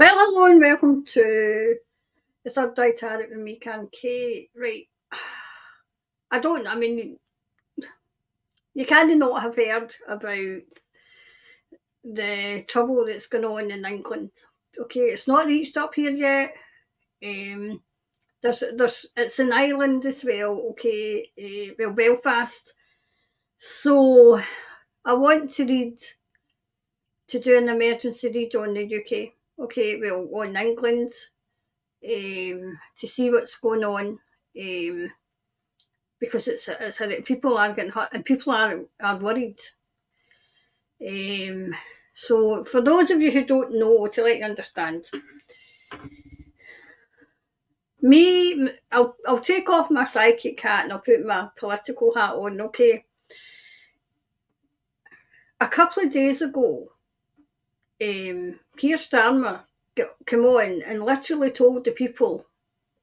Well, hello and welcome to the third eye tarot with me, Can Kate. Right, I mean, you kind of not have heard about the trouble that's going on in England. Okay, it's not reached up here yet. Um, it's an island as well. Okay, well, Belfast. So I want to do an emergency read on the UK. Okay, well, on England, to see what's going on. Because people are getting hurt and people are worried. Um, so for those of you who don't know, to let you understand, I'll take off my psychic hat and I'll put my political hat on. Okay, a couple of days ago, Keir Starmer came on and literally told the people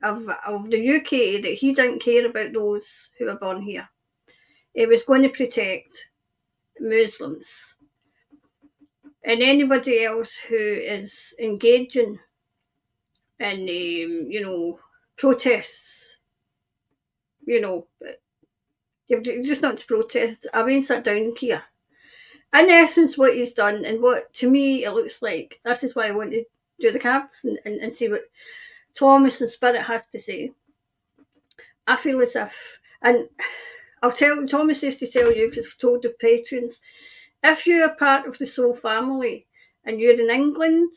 of the UK that he didn't care about those who were born here. He was going to protect Muslims and anybody else who is engaging in, protests, you know, you're just not to protest. I mean, sit down here. In essence, what he's done, and what to me it looks like, this is why I want to do the cards and see what Thomas and Spirit has to say. I feel as if, and I'll tell Thomas is to tell you because I've told the patrons, if you're part of the Soul family and you're in England,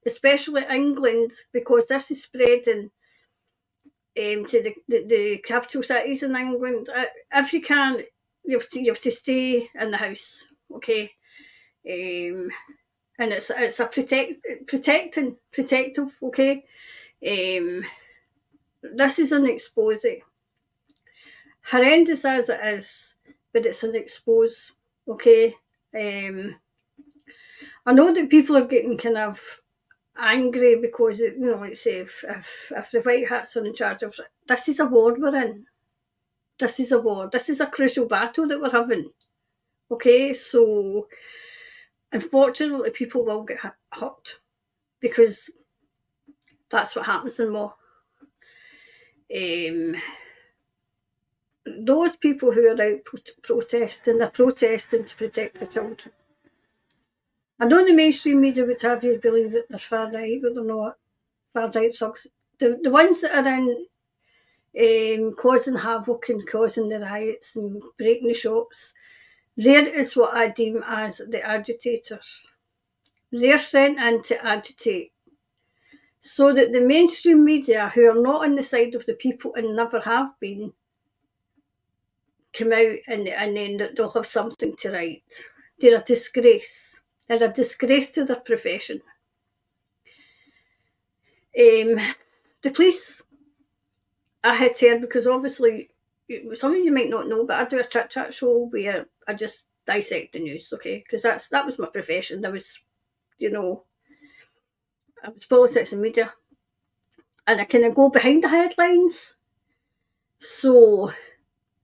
especially England, because this is spreading to the capital cities in England. If you can, you have to stay in the house, okay? And it's a protective, okay? This is an expose. Horrendous as it is, but it's an expose, okay? I know that people are getting kind of angry because let's say if the white hats are in charge of this is a war we're in. This is a war. This is a crucial battle that we're having. Okay, so unfortunately, people will get hurt because that's what happens in war. Those people who are out protesting, they're protesting to protect the children. I know the mainstream media would have you believe that they're far right, but they're not. Far right sucks. The ones that are in causing havoc and causing the riots and breaking the shops, there is what I deem as the agitators. They're sent in to agitate so that the mainstream media, who are not on the side of the people and never have been, come out and then they'll have something to write. They're a disgrace. They're a disgrace to their profession. The police, I had said, because obviously some of you might not know, but I do a chit chat show where I just dissect the news, okay? Because that was my profession. I was politics and media, and I kind of go behind the headlines. So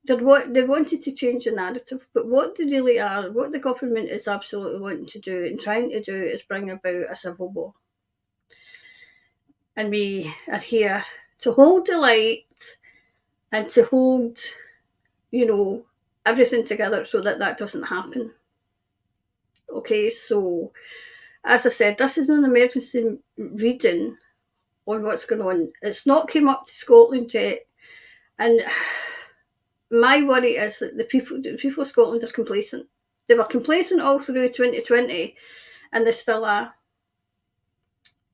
they wanted to change the narrative, but what they really are, what the government is absolutely wanting to do and trying to do is bring about a civil war. And we are here to hold the light and to hold, everything together so that doesn't happen. Okay, so as I said, this is an emergency reading on what's going on. It's not came up to Scotland yet, and my worry is that the people of Scotland are complacent. They were complacent all through 2020, and they still are.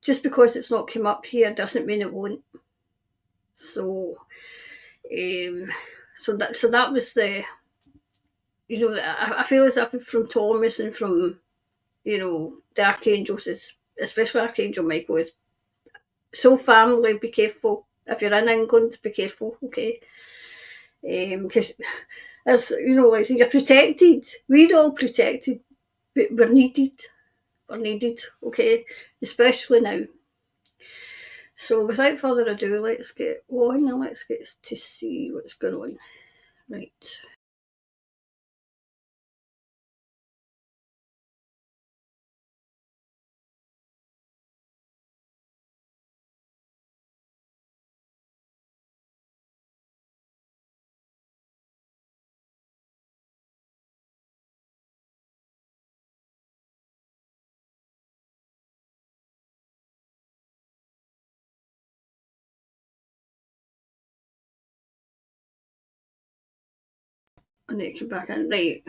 Just because it's not come up here doesn't mean it won't. So, so that was the, I feel as if from Thomas and from, the archangels, especially Archangel Michael, is so family, be careful. If you're in England, be careful, okay? Because as like you're protected, we're all protected, but we're needed. We're needed, okay? Especially now. So without further ado, let's get on and let's get to see what's going on. Right. I need to come back in. Right.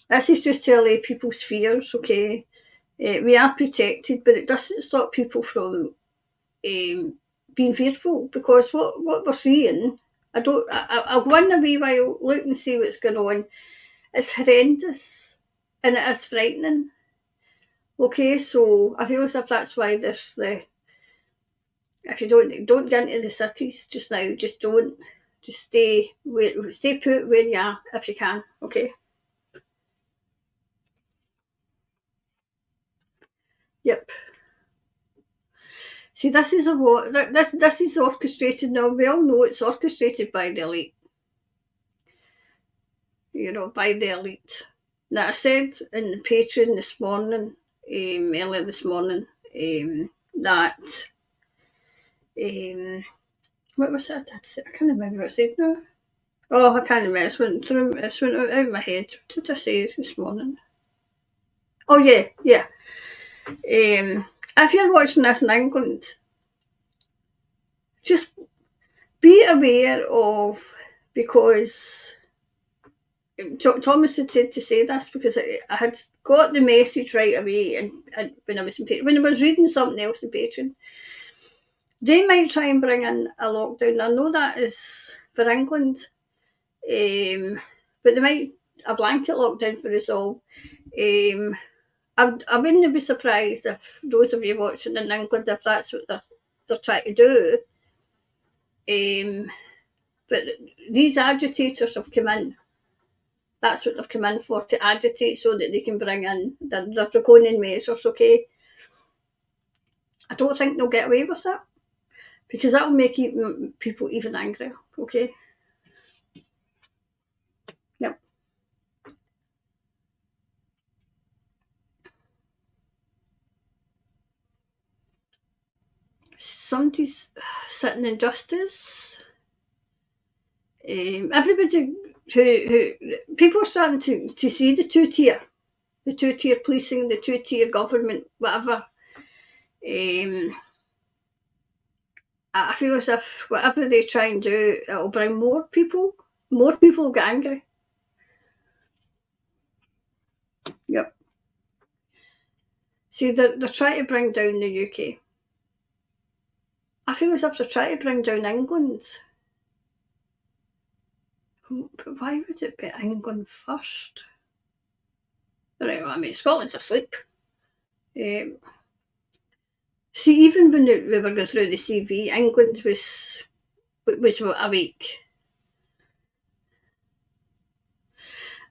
This is just to allay people's fears, okay? We are protected, but it doesn't stop people from being fearful, because what we're seeing, I'll go in a wee while, look and see what's going on. It's horrendous and it is frightening. Okay, so I feel as if that's why there's if you don't get into the cities just now, just don't. Just stay put where you are if you can, okay? Yep. See, this is a what this is orchestrated now. We all know it's orchestrated by the elite. By the elite. Now, I said in the Patreon this morning, earlier this morning, that what was that? I can't remember what I said now. Oh, I can't remember. It's went out of my head. What did I say this morning? Oh yeah, yeah. If you're watching this in England, just be aware of, because Thomas had said to say this, because I had got the message right away, and when I was reading something else in Patreon, they might try and bring in a lockdown. I know that is for England, but they might a blanket lockdown for us all. I wouldn't be surprised if those of you watching in England, if that's what they're trying to do. But these agitators have come in. That's what they've come in for, to agitate so that they can bring in their draconian measures, okay? I don't think they'll get away with it, because that will make people even angrier, okay? Yep. Somebody's sitting in justice. Everybody who people are starting to see the two-tier policing, the two-tier government, whatever. I feel as if whatever they try and do, it'll bring more people. More people will get angry. Yep. See, they're trying to bring down the UK. I feel as if they're trying to bring down England. But why would it be England first? Right, well, I mean, Scotland's asleep. See, even when we were going through the CV, England was what, a week.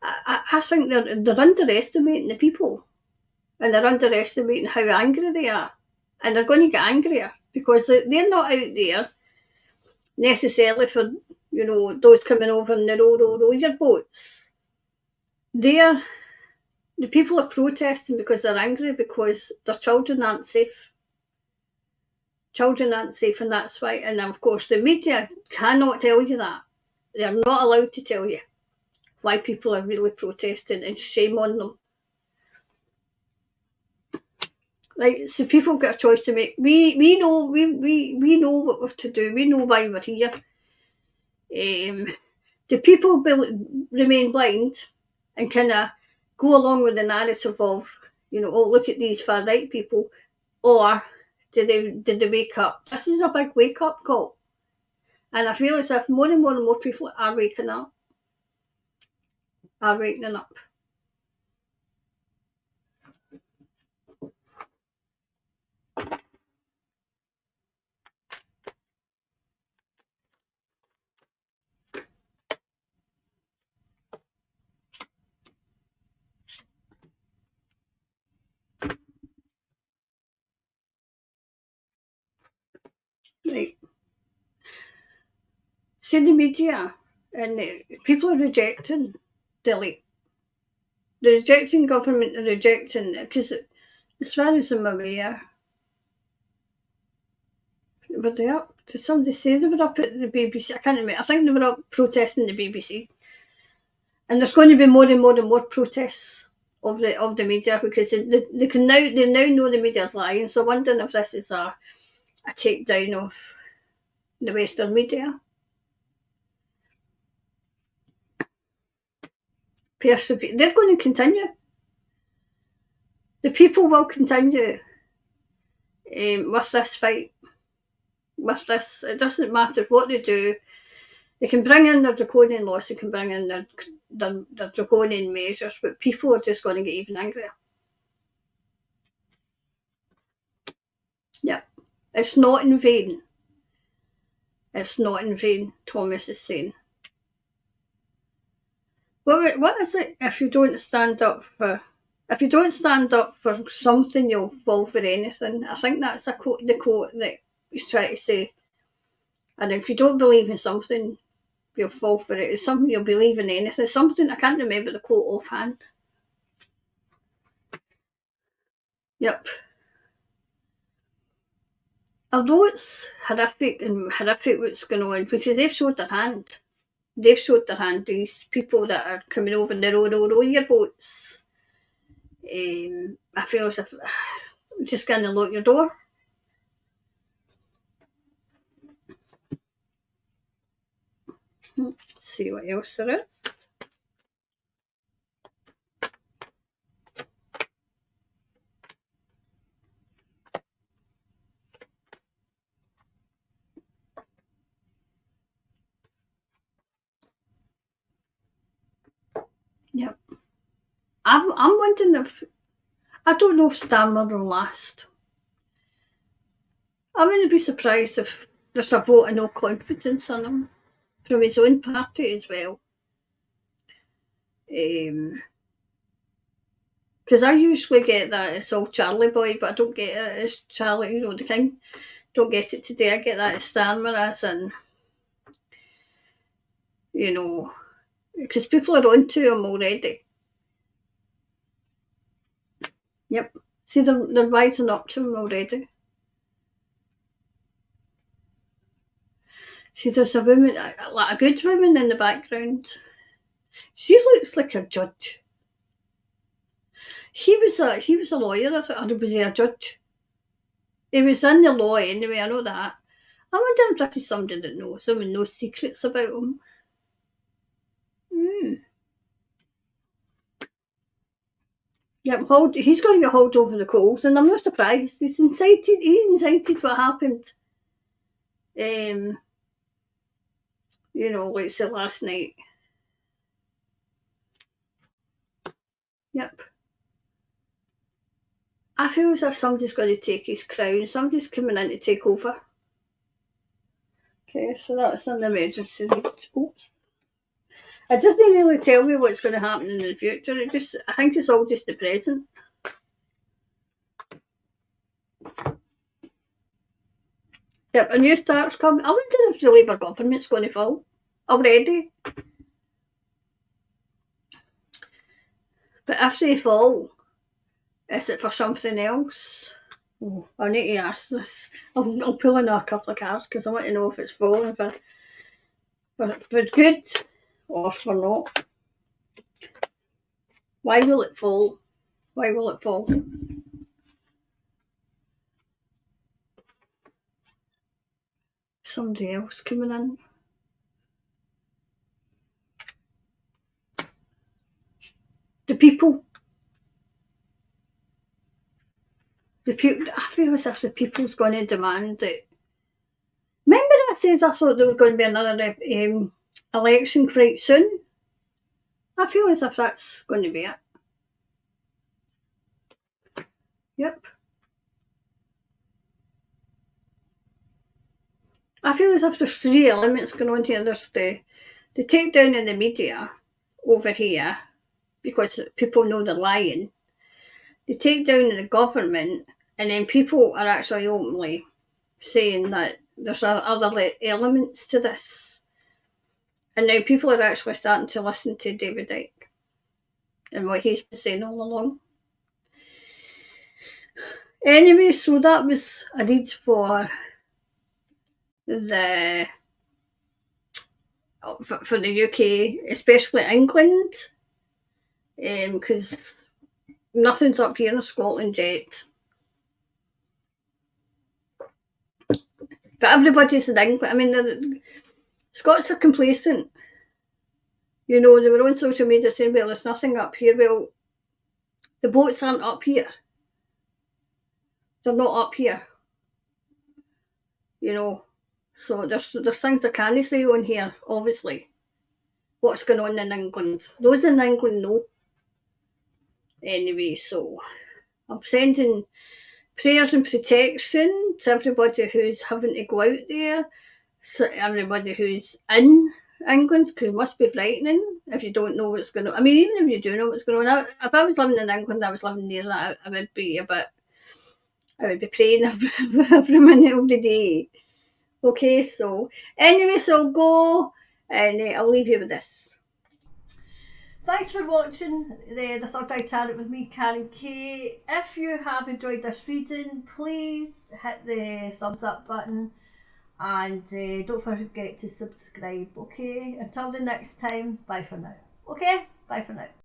I think they're underestimating the people, and they're underestimating how angry they are, and they're going to get angrier, because they're not out there necessarily for those coming over in the row your boats. The people are protesting because they're angry, because their children aren't safe. Children aren't safe, and that's why. And of course, the media cannot tell you that. They're not allowed to tell you why people are really protesting, and shame on them. Like, so people got a choice to make. We know what we're to do. We know why we're here. Do people remain blind and kind of go along with the narrative of, oh, look at these far right people, or did they wake up? This is a big wake up call, and I feel as if more and more and more people are waking up. Right. See, the media and people are rejecting the elite. They're rejecting government. They're rejecting, because as far as I'm aware, were they up? Did somebody say they were up at the BBC? I can't remember. I think they were up protesting the BBC. And there's going to be more and more and more protests of the media, because they now know the media's lying. So I'm wondering if this is a takedown of the Western media. persevere. They're going to continue. The people will continue with this fight. With this, it doesn't matter what they do. They can bring in their draconian laws, they can bring in their draconian measures, but people are just going to get even angrier. Yep. It's not in vain. It's not in vain, Thomas is saying. What is it if you don't stand up for... If you don't stand up for something, you'll fall for anything. I think that's the quote that he's trying to say. And if you don't believe in something, you'll fall for it. It's something you'll believe in anything. Something, I can't remember the quote offhand. Yep. Although it's horrific and horrific what's going on, because they've showed their hand. They've showed their hand, these people that are coming over in their own yearboats. I feel as if I'm just going to lock your door. Let's see what else there is. Yep. I'm wondering if... I don't know if Stammer will last. I wouldn't be surprised if there's a vote of no confidence in him from his own party as well. Because I usually get that it's all Charlie Boy, but I don't get it as Charlie, the King. Don't get it today. I get that as Starmer, as in, because people are onto him already. Yep. See, they're rising up to him already. See, there's a woman, like a good woman in the background. She looks like a judge. He was a lawyer, I thought, or was he a judge? He was in the law anyway, I know that. I wonder if that is somebody that knows him and knows secrets about him. Yep, he's going to get hauled over the coals, and I'm not surprised. He incited what happened. Like say last night. Yep. I feel as if somebody's going to take his crown. Somebody's coming in to take over. Okay, so that's an emergency read. Oops. It doesn't really tell me what's going to happen in the future. I think it's all just the present. Yep, a new start's coming. I wonder if the Labour government's going to fall already. But if they fall, is it for something else? Oh, I need to ask this. I'll pull in a couple of cards because I want to know if it's falling for good or for not. Why will it fall? Why will it fall? Somebody else coming in. The people. I feel as if the people's going to demand it. Remember I said I thought there was going to be another election quite soon? I feel as if that's going to be it. Yep. I feel as if there's three elements going on here. There's the takedown in the media over here, because people know they're lying. The takedown in the government, and then people are actually openly saying that there's other elements to this. And now people are actually starting to listen to David Icke and what he's been saying all along. Anyway, so that was a read for the UK, especially England, because nothing's up here in Scotland yet. But everybody's in England. I mean, the Scots are complacent. You know, they were on social media saying, well, there's nothing up here. Well, the boats aren't up here. They're not up here, you know. So there's things I can't say on here, obviously. What's going on in England. Those in England know. Anyway, so I'm sending prayers and protection to everybody who's having to go out there, so everybody who's in England, because it must be frightening if you don't know what's going on. I mean, even if you do know what's going on, if I was living in England, I was living near that, I would be a bit, I would be praying every minute of the day. Okay, so anyway, so I'll go and I'll leave you with this. Thanks for watching the Third Eye Tarot with me, Karen Kay. If you have enjoyed this reading, please hit the thumbs up button and don't forget to subscribe, okay? Until the next time, bye for now. Okay, bye for now.